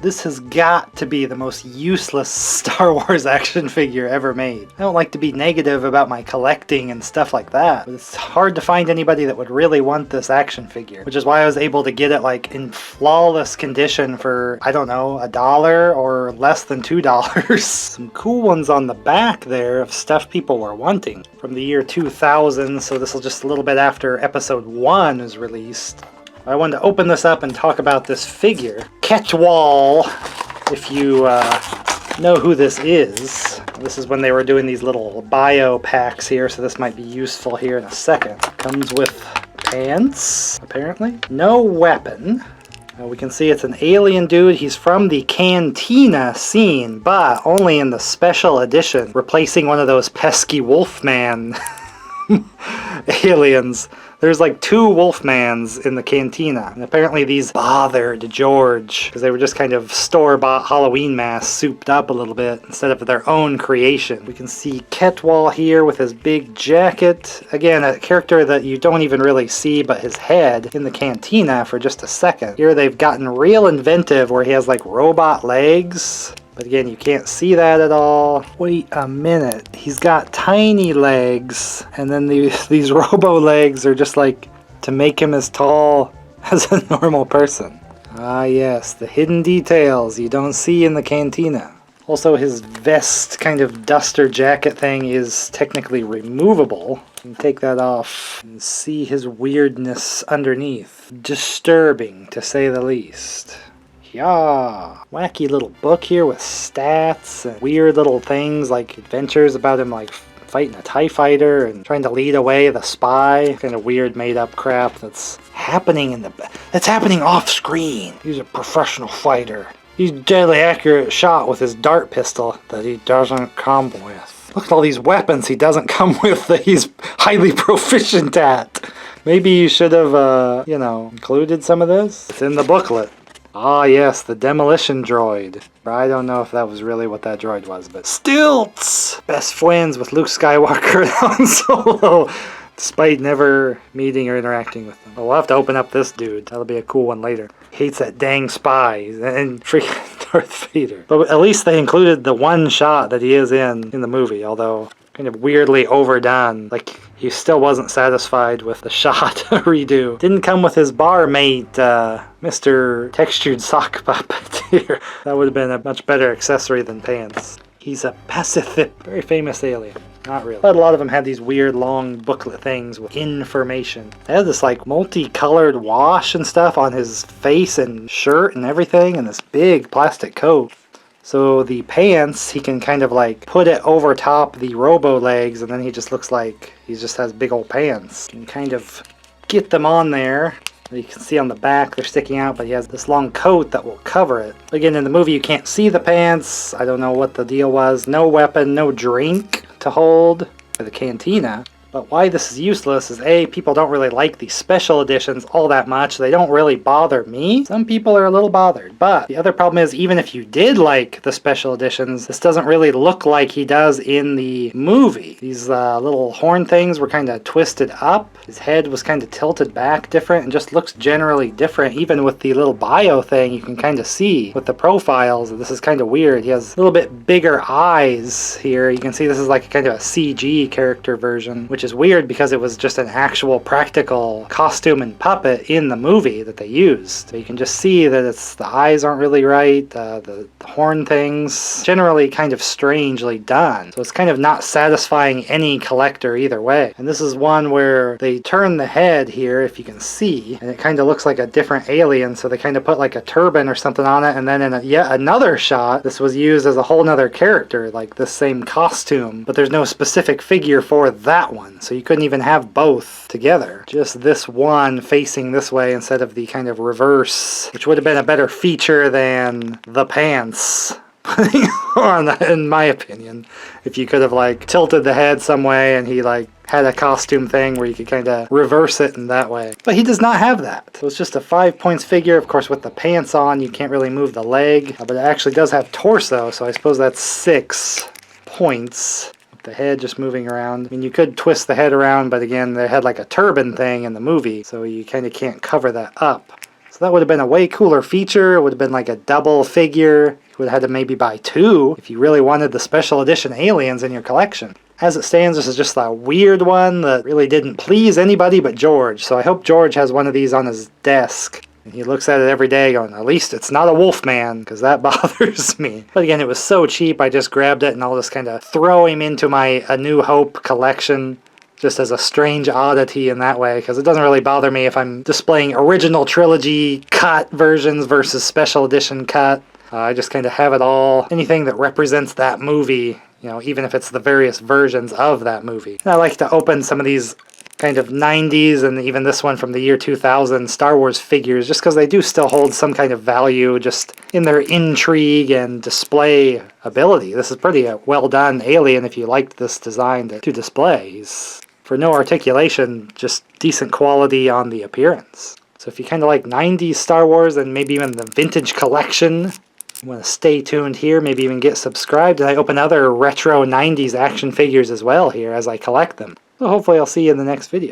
This has got to be the most useless Star Wars action figure ever made. I don't like to be negative about my collecting and stuff like that, but it's hard to find anybody that would really want this action figure, which is why I was able to get it like in flawless condition for, I don't know, $1 or less than $2. Some cool ones on the back there of stuff people were wanting from the year 2000, so this will just a little bit after episode 1 was released. I wanted to open this up and talk about this figure. Ketwol, if you know who this is. This is when they were doing these little bio packs here, so this might be useful here in a second. Comes with pants, apparently. No weapon. We can see it's an alien dude. He's from the Cantina scene, but only in the special edition, replacing one of those pesky Wolfman aliens. There's like 2 Wolfmans in the Cantina, and apparently these bothered George because they were just kind of store-bought Halloween masks souped up a little bit instead of their own creation. We can see Ketwol here with his big jacket. Again, a character that you don't even really see but his head in the Cantina for just a second. Here they've gotten real inventive where he has like robot legs. But again, you can't see that at all. Wait a minute. He's got tiny legs, and then these robo legs are just like to make him as tall as a normal person. Ah yes, the hidden details you don't see in the Cantina. Also, his vest kind of duster jacket thing is technically removable. You can take that off and see his weirdness underneath. Disturbing, to say the least. Yeah, wacky little book here with stats and weird little things like adventures about him like fighting a TIE fighter and trying to lead away the spy. Kind of weird made up crap that's happening that's happening off screen. He's a professional fighter. He's deadly accurate shot with his dart pistol that he doesn't come with. Look at all these weapons he doesn't come with that he's highly proficient at. Maybe you should have, included some of this. It's in the booklet. Ah yes, the demolition droid. I don't know if that was really what that droid was, but stilts! Best friends with Luke Skywalker and Han Solo, despite never meeting or interacting with them. Well, we'll have to open up this dude. That'll be a cool one later. Hates that dang spy and freaking Darth Vader. But at least they included the one shot that he is in the movie, although kind of weirdly overdone. Like, he still wasn't satisfied with the shot redo. Didn't come with his barmate, Mr. Textured Sock Puppet here. That would have been a much better accessory than pants. He's a pacifist, very famous alien. Not really. But a lot of them had these weird long booklet things with information. They had this like multicolored wash and stuff on his face and shirt and everything, and this big plastic coat. So the pants, he can kind of like put it over top the robo legs, and then he just looks like he just has big old pants. You can kind of get them on there. You can see on the back they're sticking out, but he has this long coat that will cover it. Again, in the movie you can't see the pants. I don't know what the deal was. No weapon, no drink to hold for the Cantina. But why this is useless is A, people don't really like these special editions all that much. They don't really bother me. Some people are a little bothered. But the other problem is, even if you did like the special editions, this doesn't really look like he does in the movie. These little horn things were kind of twisted up. His head was kind of tilted back different and just looks generally different. Even with the little bio thing, you can kind of see with the profiles. This is kind of weird. He has a little bit bigger eyes here. You can see this is like kind of a CG character version, which is weird because it was just an actual practical costume and puppet in the movie that they used. So you can just see that the eyes aren't really right, the horn things, generally kind of strangely done. So it's kind of not satisfying any collector either way. And this is one where they turn the head here, if you can see, and it kind of looks like a different alien, so they kind of put like a turban or something on it, and then in yet another shot, this was used as a whole nother character, like this same costume, but there's no specific figure for that one. So you couldn't even have both together. Just this one facing this way instead of the kind of reverse, which would have been a better feature than the pants putting on, in my opinion. If you could have like tilted the head some way and he like had a costume thing where you could kind of reverse it in that way. But he does not have that. So it's just a 5 points figure. Of course, with the pants on, you can't really move the leg, but it actually does have torso, so I suppose that's 6 points. The head just moving around. I mean, you could twist the head around, but again, they had like a turban thing in the movie, so you kind of can't cover that up. So that would have been a way cooler feature. It would have been like a double figure. You would have had to maybe buy 2 if you really wanted the special edition aliens in your collection. As it stands, this is just a weird one that really didn't please anybody but George. So I hope George has one of these on his desk. And he looks at it every day going, at least it's not a Wolfman, because that bothers me. But again, it was so cheap, I just grabbed it and I'll just kind of throw him into my A New Hope collection. Just as a strange oddity in that way, because it doesn't really bother me if I'm displaying original trilogy cut versions versus special edition cut. I just kind of have it all. Anything that represents that movie, you know, even if it's the various versions of that movie. And I like to open some of these kind of 90s and even this one from the year 2000 Star Wars figures, just because they do still hold some kind of value just in their intrigue and display ability. This is pretty well done alien if you liked this design to display. He's, for no articulation, just decent quality on the appearance. So if you kind of like 90s Star Wars and maybe even the vintage collection, you want to stay tuned here, maybe even get subscribed, and I open other retro 90s action figures as well here as I collect them. So hopefully I'll see you in the next video.